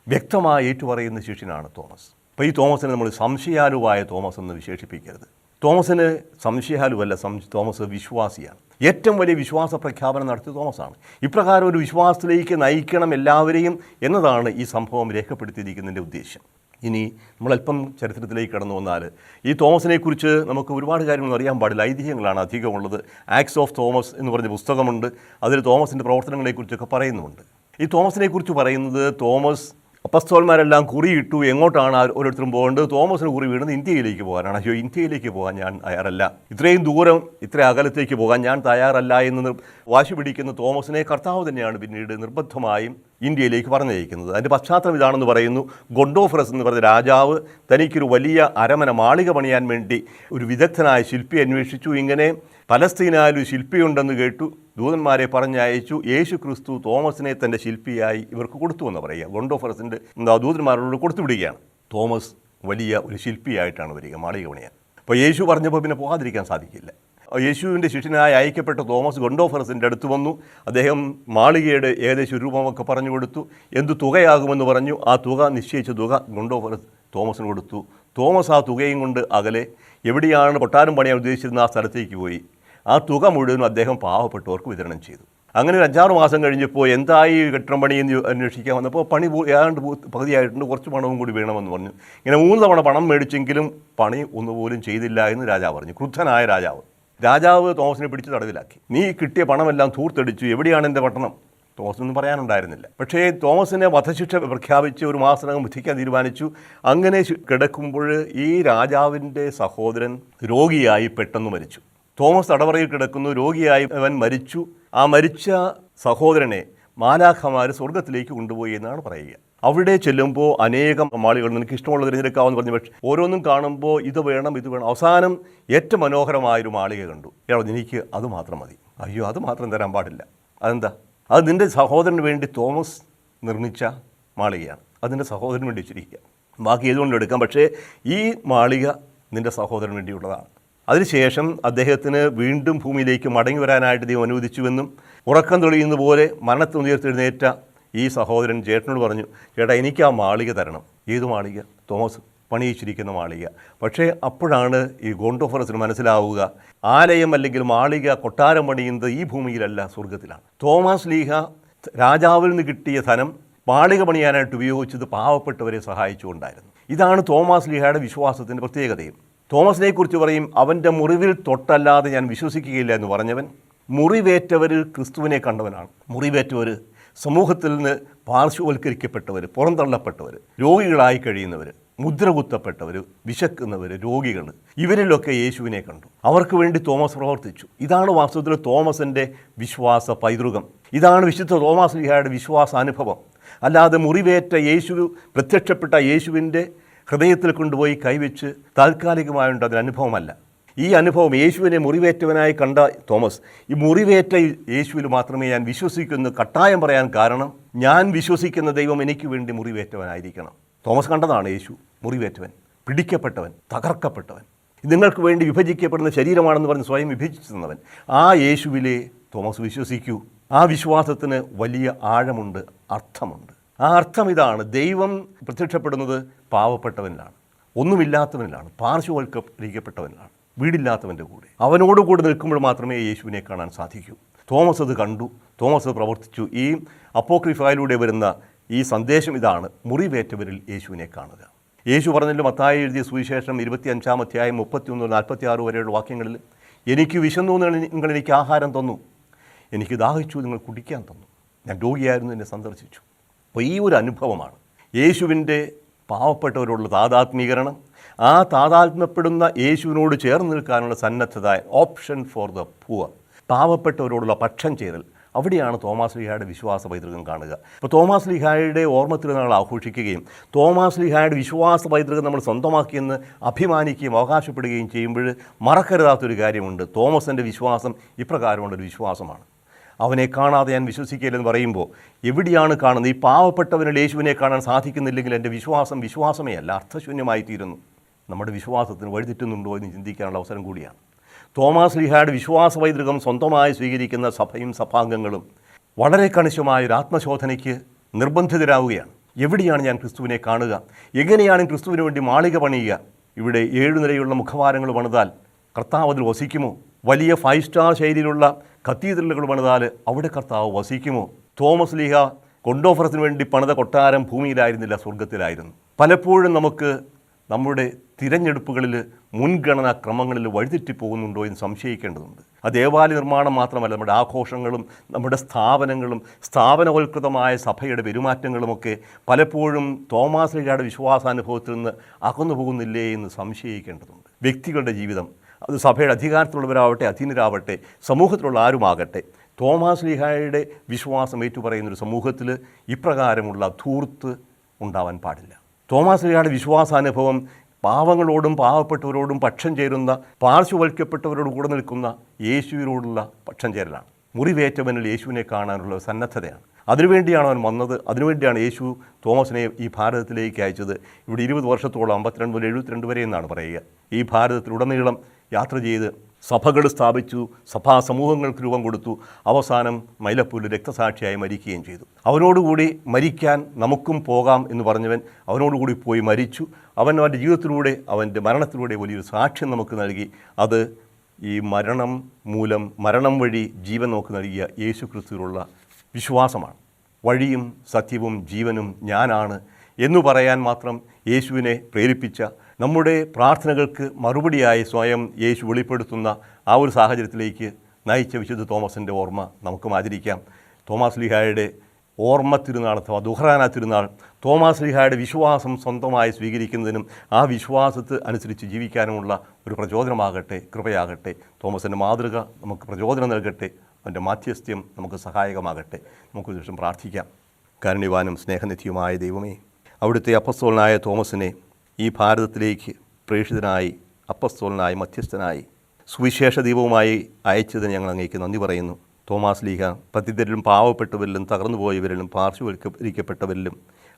S1: വ്യക്തമായി ഏറ്റുപറയുന്ന ശിഷ്യനാണ് തോമസ്. അപ്പോൾ ഈ തോമസിനെ നമ്മൾ സംശയാലുവായ തോമസ് എന്ന് വിശേഷിപ്പിക്കരുത്. തോമസിന് സംശയാലുവല്ല, തോമസ് വിശ്വാസിയാണ്. ഏറ്റവും വലിയ വിശ്വാസ പ്രഖ്യാപനം നടത്തിയ തോമസാണ്. ഇപ്രകാരം ഒരു വിശ്വാസത്തിലേക്ക് നയിക്കണം എല്ലാവരെയും എന്നതാണ് ഈ സംഭവം രേഖപ്പെടുത്തിയിരിക്കുന്നതിൻ്റെ ഉദ്ദേശം. ഇനി നമ്മളല്പം ചരിത്രത്തിലേക്ക് കടന്നു വന്നാൽ ഈ തോമസിനെക്കുറിച്ച് നമുക്ക് ഒരുപാട് കാര്യങ്ങൾ അറിയാൻ പാടില്ല. ഐതിഹ്യങ്ങളാണ് അധികമുള്ളത്. ആക്ട്സ് ഓഫ് തോമസ് എന്ന് പറഞ്ഞ പുസ്തകമുണ്ട്. അതിൽ തോമസിൻ്റെ പ്രവർത്തനങ്ങളെക്കുറിച്ചൊക്കെ പറയുന്നുമുണ്ട്. ഈ തോമസിനെക്കുറിച്ച് പറയുന്നത്, തോമസ് അപ്പസ്തോലന്മാരെല്ലാം കുറിയിട്ടു, എങ്ങോട്ടാണ് ഓരോരുത്തരും പോകേണ്ടത്? തോമസിന് കുറി വീണത് ഇന്ത്യയിലേക്ക് പോകാനാണ്. അയ്യോ, ഇന്ത്യയിലേക്ക് പോകാൻ ഞാൻ തയ്യാറല്ല, ഇത്രയും ദൂരം ഇത്ര അകലത്തേക്ക് പോകാൻ ഞാൻ തയ്യാറല്ല എന്ന് വാശി പിടിക്കുന്ന തോമസിനെ കർത്താവ് തന്നെയാണ് പിന്നീട് നിർബന്ധമായും ഇന്ത്യയിലേക്ക് പറഞ്ഞയക്കുന്നത്. അതിൻ്റെ പശ്ചാത്തലം ഇതാണെന്ന് പറയുന്നു. ഗൊണ്ടോഫറസ് എന്ന് പറഞ്ഞ രാജാവ് തനിക്കൊരു വലിയ അരമന മാളിക പണിയാൻ വേണ്ടി ഒരു വിദഗ്ധനായ ശില്പി അന്വേഷിച്ചു. ഇങ്ങനെ പലസ്തീനായാലും ഒരു ശില്പിയുണ്ടെന്ന് കേട്ടു. ദൂതന്മാരെ പറഞ്ഞയച്ചു. യേശു ക്രിസ്തു തോമസിനെ തൻ്റെ ശില്പിയായി ഇവർക്ക് കൊടുത്തു എന്ന് പറയുക. ഗൊണ്ടോഫറസിൻ്റെ ദൂതന്മാരോട് കൊടുത്തുവിടുകയാണ്. തോമസ് വലിയ ഒരു ശില്പിയായിട്ടാണ് വരിക മാളിക പണിയാൻ. അപ്പോൾ യേശു പറഞ്ഞപ്പോൾ പിന്നെ പോകാതിരിക്കാൻ സാധിക്കില്ല. യേശുവിൻ്റെ ശിഷ്യനായി അയക്കപ്പെട്ട തോമസ് ഗൊണ്ടോഫറസിൻ്റെ അടുത്ത് വന്നു. അദ്ദേഹം മാളികയുടെ ഏകദേശം രൂപമൊക്കെ പറഞ്ഞു കൊടുത്തു. എന്തു തുകയാകുമെന്ന് പറഞ്ഞു. ആ തുക, നിശ്ചയിച്ച തുക ഗൊണ്ടോഫറസ് തോമസിന് കൊടുത്തു. തോമസ് ആ തുകയും കൊണ്ട് അകലെ എവിടെയാണ് കൊട്ടാരം പണിയാൻ ഉദ്ദേശിച്ചിരുന്ന ആ സ്ഥലത്തേക്ക് പോയി. ആ തുക മുഴുവനും അദ്ദേഹം പാവപ്പെട്ടവർക്ക് വിതരണം ചെയ്തു. അങ്ങനെ ഒരു 5-6 മാസം കഴിഞ്ഞപ്പോൾ എന്തായി കെട്ടിടം പണി എന്ന് അന്വേഷിക്കാൻ വന്നപ്പോൾ പണി ഏതാണ്ട് പകുതിയായിട്ടുണ്ട്, കുറച്ച് പണവും കൂടി വേണമെന്ന് പറഞ്ഞു. ഇങ്ങനെ 3 തവണ പണം മേടിച്ചെങ്കിലും പണി ഒന്നുപോലും ചെയ്തില്ല എന്ന് രാജാവ് പറഞ്ഞു. ക്രുദ്ധനായ രാജാവ് തോമസിനെ പിടിച്ച് തടവിലാക്കി. നീ കിട്ടിയ പണമെല്ലാം ധൂർത്തടിച്ചു, എവിടെയാണ് എൻ്റെ പട്ടണം? തോമസിനൊന്നും പറയാനുണ്ടായിരുന്നില്ല. പക്ഷേ തോമസിനെ വധശിക്ഷ പ്രഖ്യാപിച്ച് 1 മാസത്തിനകം വധിക്കാൻ തീരുമാനിച്ചു. അങ്ങനെ കിടക്കുമ്പോൾ ഈ രാജാവിൻ്റെ സഹോദരൻ രോഗിയായി പെട്ടെന്ന് മരിച്ചു. തോമസ് തടവറയിൽ കിടക്കുന്നു, രോഗിയായി അവൻ മരിച്ചു. ആ മരിച്ച സഹോദരനെ മാലാഖമാർ സ്വർഗത്തിലേക്ക് കൊണ്ടുപോയി എന്നാണ് പറയുക. അവിടെ ചെല്ലുമ്പോൾ അനേകം മാളികൾ നിനക്ക് ഇഷ്ടമുള്ള തിരഞ്ഞെടുക്കാമെന്ന് പറഞ്ഞു. പക്ഷേ ഓരോന്നും കാണുമ്പോൾ ഇത് വേണം. അവസാനം ഏറ്റവും മനോഹരമായൊരു മാളിക കണ്ടു. എനിക്ക് അത് മാത്രം മതി. അയ്യോ, അത് മാത്രം തരാൻ പാടില്ല. അതെന്താ? അത് നിൻ്റെ സഹോദരന് വേണ്ടി തോമസ് നിർമ്മിച്ച മാളികയാണ്. അത് നിൻ്റെ സഹോദരന് വേണ്ടി വെച്ചിരിക്കുക. ബാക്കി ഏതുകൊണ്ടും എടുക്കാം, പക്ഷേ ഈ മാളിക നിൻ്റെ സഹോദരന് വേണ്ടിയുള്ളതാണ്. അതിനുശേഷം അദ്ദേഹത്തിന് വീണ്ടും ഭൂമിയിലേക്ക് മടങ്ങി വരാനായിട്ട് ദൈവം അനുവദിച്ചുവെന്നും ഉറക്കം തെളിയുന്ന പോലെ മരണത്തിൽ ഉയർത്തെഴുന്നേറ്റ ഈ സഹോദരൻ ചേട്ടനോട് പറഞ്ഞു, ചേട്ടാ എനിക്ക് ആ മാളിക തരണം. ഏത് മാളിക? തോമസ് പണിയിച്ചിരിക്കുന്ന മാളിക. പക്ഷേ അപ്പോഴാണ് ഈ ഗോണ്ടോഫറസിന് മനസ്സിലാവുക, ആലയം അല്ലെങ്കിൽ മാളിക, കൊട്ടാരം പണിയുന്നത് ഈ ഭൂമിയിലല്ല, സ്വർഗത്തിലാണ്. തോമസ് ലീഹ രാജാവിൽ നിന്ന് കിട്ടിയ ധനം മാളിക പണിയാനായിട്ട് ഉപയോഗിച്ചത് പാവപ്പെട്ടവരെ സഹായിച്ചുകൊണ്ടായിരുന്നു. ഇതാണ് തോമസ് ലീഹയുടെ വിശ്വാസത്തിൻ്റെ പ്രത്യേകതയും. തോമസിനെക്കുറിച്ച് പറയും, അവൻ്റെ മുറിവിൽ തൊട്ടല്ലാതെ ഞാൻ വിശ്വസിക്കുകയില്ല എന്ന് പറഞ്ഞവൻ മുറിവേറ്റവരിൽ ക്രിസ്തുവിനെ കണ്ടവനാണ്. മുറിവേറ്റവർ, സമൂഹത്തിൽ നിന്ന് പാർശ്വവൽക്കരിക്കപ്പെട്ടവർ, പുറന്തള്ളപ്പെട്ടവർ, രോഗികളായി കഴിയുന്നവർ, മുദ്ര കുത്തപ്പെട്ടവർ, വിശക്കുന്നവർ, രോഗികൾ, ഇവരിലൊക്കെ യേശുവിനെ കണ്ടു. അവർക്ക് വേണ്ടി തോമസ് പ്രവർത്തിച്ചു. ഇതാണ് വാസ്തവത്തിൽ തോമസിൻ്റെ വിശ്വാസ പൈതൃകം. ഇതാണ് വിശുദ്ധ തോമസ് ലീഹയുടെ വിശ്വാസാനുഭവം. അല്ലാതെ മുറിവേറ്റ യേശു, പ്രത്യക്ഷപ്പെട്ട യേശുവിൻ്റെ ഹൃദയത്തിൽ കൊണ്ടുപോയി കൈവച്ച് താൽക്കാലികമായുണ്ട് അതിന് അനുഭവമല്ല. ഈ അനുഭവം യേശുവിനെ മുറിവേറ്റവനായി കണ്ട തോമസ്, ഈ മുറിവേറ്റ യേശുവിൽ മാത്രമേ ഞാൻ വിശ്വസിക്കുന്നു കട്ടായം പറയാൻ കാരണം, ഞാൻ വിശ്വസിക്കുന്ന ദൈവം എനിക്ക് വേണ്ടി മുറിവേറ്റവനായിരിക്കണം. തോമസ് കണ്ടതാണ് യേശു മുറിവേറ്റവൻ, പിടിക്കപ്പെട്ടവൻ, തകർക്കപ്പെട്ടവൻ, നിങ്ങൾക്ക് വേണ്ടി വിഭജിക്കപ്പെടുന്ന ശരീരമാണെന്ന് പറഞ്ഞ് സ്വയം വിഭജിച്ചു തന്നവൻ. ആ യേശുവിലെ തോമസ് വിശ്വസിക്കൂ. ആ വിശ്വാസത്തിന് വലിയ ആഴമുണ്ട്, അർത്ഥമുണ്ട്. ആ അർത്ഥം ഇതാണ്: ദൈവം പ്രത്യക്ഷപ്പെടുന്നത് പാവപ്പെട്ടവനിലാണ്, ഒന്നുമില്ലാത്തവനിലാണ്, പാർശ്വവൽക്കരിക്കപ്പെട്ടവനിലാണ്, വീടില്ലാത്തവൻ്റെ കൂടെ. അവനോടുകൂടി നിൽക്കുമ്പോൾ മാത്രമേ യേശുവിനെ കാണാൻ സാധിക്കൂ. തോമസ് അത് കണ്ടു, തോമസ് അത് പ്രവർത്തിച്ചു. ഈ അപ്പോക്രിഫയിലൂടെ വരുന്ന ഈ സന്ദേശം ഇതാണ്: മുറിവേറ്റവരിൽ യേശുവിനെ കാണുക. യേശു പറഞ്ഞല്ലോ, മത്തായി എഴുതിയ സുവിശേഷം 25-ാം അധ്യായം 31-46 വരെയുള്ള വാക്യങ്ങളിൽ, എനിക്ക് വിശന്നു, നിങ്ങൾ എനിക്ക് ആഹാരം തന്നു, എനിക്ക് ദാഹിച്ചു, നിങ്ങൾ കുടിക്കാൻ തന്നു, ഞാൻ രോഗിയായിരുന്നു, എന്നെ സന്ദർശിച്ചു. അപ്പോൾ ഈ ഒരു അനുഭവമാണ് യേശുവിൻ്റെ പാവപ്പെട്ടവരോടുള്ള താതാത്മീകരണം. ആ താതാത്മ്യപ്പെടുന്ന യേശുവിനോട് ചേർന്ന് നിൽക്കാനുള്ള സന്നദ്ധത, ഓപ്ഷൻ ഫോർ ദ പുവർ, പാവപ്പെട്ടവരോടുള്ള പക്ഷം ചേരൽ, അവിടെയാണ് തോമാസ് ലീഹായുടെ വിശ്വാസ പൈതൃകം കാണുക. ഇപ്പോൾ തോമാസ് ലീഹായുടെ ഓർമ്മ തിരുനാൾ ആഘോഷിക്കുകയും തോമാസ് ലീഹായുടെ വിശ്വാസ പൈതൃകം നമ്മൾ സ്വന്തമാക്കിയെന്ന് അഭിമാനിക്കുകയും അവകാശപ്പെടുകയും ചെയ്യുമ്പോൾ മറക്കരുതാത്തൊരു കാര്യമുണ്ട്. തോമസിൻ്റെ വിശ്വാസം ഇപ്രകാരമുള്ളൊരു വിശ്വാസമാണ്. അവനെ കാണാതെ ഞാൻ വിശ്വസിക്കില്ലെന്ന് പറയുമ്പോൾ എവിടെയാണ് കാണുന്നത്? ഈ പാവപ്പെട്ടവനിൽ യേശുവിനെ കാണാൻ സാധിക്കുന്നില്ലെങ്കിൽ എൻ്റെ വിശ്വാസം വിശ്വാസമേ അല്ല, അർത്ഥശൂന്യമായി തീരുന്നു. നമ്മുടെ വിശ്വാസത്തിന് വഴിതെറ്റുന്നുണ്ടോ എന്ന് ചിന്തിക്കാനുള്ള അവസരം കൂടിയാണ്. തോമാസ് ലീഹായുടെ വിശ്വാസ പൈതൃകം സ്വന്തമായി സ്വീകരിക്കുന്ന സഭയും സഭാംഗങ്ങളും വളരെ കണിശമായൊരു ആത്മശോധനയ്ക്ക് നിർബന്ധിതരാവുകയാണ്. എവിടെയാണ് ഞാൻ ക്രിസ്തുവിനെ കാണുക? എങ്ങനെയാണ് ക്രിസ്തുവിന് വേണ്ടി മാളിക പണിയുക? ഇവിടെ 7 നിലയുള്ള മുഖവാരങ്ങൾ പണിതാൽ കർത്താവ് അതിൽ വസിക്കുമോ? വലിയ 5 സ്റ്റാർ ശൈലിയിലുള്ള കത്തീഡ്രലുകൾ പണിതാൽ അവിടെ കർത്താവ് വസിക്കുമോ? തോമസ് ലീഹ കൊണ്ടോഫറത്തിന് വേണ്ടി പണിത കൊട്ടാരം ഭൂമിയിലായിരുന്നില്ല, സ്വർഗത്തിലായിരുന്നു. പലപ്പോഴും നമുക്ക് നമ്മുടെ തിരഞ്ഞെടുപ്പുകളിൽ മുൻഗണനാ ക്രമങ്ങളിൽ വഴിതെറ്റിപ്പോകുന്നുണ്ടോ എന്ന് സംശയിക്കേണ്ടതുണ്ട്. ആ ദേവാലയ നിർമ്മാണം മാത്രമല്ല, നമ്മുടെ ആഘോഷങ്ങളും നമ്മുടെ സ്ഥാപനങ്ങളും സ്ഥാപനവൽകൃതമായ സഭയുടെ പെരുമാറ്റങ്ങളുമൊക്കെ പലപ്പോഴും തോമാസ് ലീഹായുടെ വിശ്വാസാനുഭവത്തിൽ നിന്ന് അകന്നു പോകുന്നില്ലേ എന്ന് സംശയിക്കേണ്ടതുണ്ട്. വ്യക്തികളുടെ ജീവിതം, അത് സഭയുടെ അധികാരത്തിലുള്ളവരാവട്ടെ അധീനരാവട്ടെ സമൂഹത്തിലുള്ള ആരുമാകട്ടെ, തോമാസ് ലീഹായുടെ വിശ്വാസം ഏറ്റുപറയുന്നൊരു സമൂഹത്തിൽ ഇപ്രകാരമുള്ള ധൂർത്ത് ഉണ്ടാവാൻ പാടില്ല. തോമാസ് ലീഹായുടെ വിശ്വാസാനുഭവം പാവങ്ങളോടും പാവപ്പെട്ടവരോടും പക്ഷം ചേരുന്ന, പാർശ്വവൽക്കപ്പെട്ടവരോട് കൂടെ നിൽക്കുന്ന യേശുവിനോടുള്ള പക്ഷം ചേരലാണ്. മുറിവേറ്റവനിൽ യേശുവിനെ കാണാനുള്ള സന്നദ്ധതയാണ്. അതിനുവേണ്ടിയാണ് അവൻ വന്നത്. അതിനുവേണ്ടിയാണ് യേശു തോമസിനെ ഈ ഭാരതത്തിലേക്ക് അയച്ചത്. ഇവിടെ 20 വർഷത്തോളം 52 മുതൽ 72 വരെ എന്നാണ് പറയുക. ഈ ഭാരതത്തിലുടനീളം യാത്ര ചെയ്ത് സഭകൾ സ്ഥാപിച്ചു, സഭാ സമൂഹങ്ങൾക്ക് രൂപം കൊടുത്തു. അവസാനം മൈലപ്പൂരിൽ രക്തസാക്ഷിയായി മരിക്കുകയും ചെയ്തു. അവനോടുകൂടി മരിക്കാൻ നമുക്കും പോകാം എന്ന് പറഞ്ഞവൻ അവനോടുകൂടി പോയി മരിച്ചു. അവൻ അവൻ്റെ ജീവിതത്തിലൂടെ, അവൻ്റെ മരണത്തിലൂടെ വലിയൊരു സാക്ഷ്യം നമുക്ക് നൽകി. അത് ഈ മരണം വഴി ജീവൻ നമുക്ക് നൽകിയ യേശു ക്രിസ്തുവിലുള്ള വിശ്വാസമാണ്. വഴിയും സത്യവും ജീവനും ഞാനാണ് എന്നു പറയാൻ മാത്രം യേശുവിനെ പ്രേരിപ്പിച്ച, നമ്മുടെ പ്രാർത്ഥനകൾക്ക് മറുപടിയായി സ്വയം യേശു വെളിപ്പെടുത്തുന്ന ആ ഒരു സാഹചര്യത്തിലേക്ക് നയിച്ച വിശുദ്ധ തോമസിൻ്റെ ഓർമ്മ നമുക്കും ആചരിക്കാം. തോമാസ് ലീഹായുടെ ഓർമ്മ തിരുനാൾ അഥവാ ദുഹ്റാന തിരുനാൾ തോമാസ് ലീഹായുടെ വിശ്വാസം സ്വന്തമായി സ്വീകരിക്കുന്നതിനും ആ വിശ്വാസത്തെ അനുസരിച്ച് ജീവിക്കാനുമുള്ള ഒരു പ്രചോദനമാകട്ടെ, കൃപയാകട്ടെ. തോമസിൻ്റെ മാതൃക നമുക്ക് പ്രചോദനം നൽകട്ടെ. അവൻ്റെ മാധ്യസ്ഥ്യം നമുക്ക് സഹായകമാകട്ടെ. നമുക്ക് ശേഷം പ്രാർത്ഥിക്കാം. കാരുണ്യവാനും സ്നേഹനിധിയുമായ ദൈവമേ, അവിടുത്തെ അപ്പസ്തോലനായ തോമസിനെ ഈ ഭാരതത്തിലേക്ക് പ്രേക്ഷിതനായി, അപ്പസ്തോലനായി, മധ്യസ്ഥനായി, സുവിശേഷ ദീപവുമായി അയച്ചതിന് ഞങ്ങൾ അങ്ങേക്ക് നന്ദി പറയുന്നു. തോമാസ് ലീഹ പതിതരിലും പാവപ്പെട്ടവരിലും തകർന്നു പോയവരിലും പാർശ്വവൽക്കരിക്കപ്പെട്ടവരിലും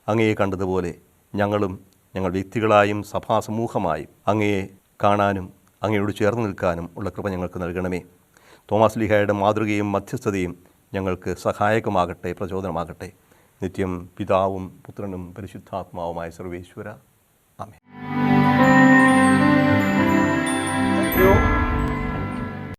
S1: അങ്ങയെ കണ്ടതുപോലെ ഞങ്ങൾ വ്യക്തികളായും സഭാസമൂഹമായും അങ്ങയെ കാണാനും അങ്ങയോട് ചേർന്ന് നിൽക്കാനും ഉള്ള കൃപ ഞങ്ങൾക്ക് നൽകണമേ. തോമാസ് ലീഹയുടെ മാതൃകയും മധ്യസ്ഥതയും ഞങ്ങൾക്ക് സഹായകമാകട്ടെ, പ്രചോദനമാകട്ടെ. നിത്യം പിതാവും പുത്രനും പരിശുദ്ധാത്മാവുമായ സർവേശ്വര. ആമേൻ.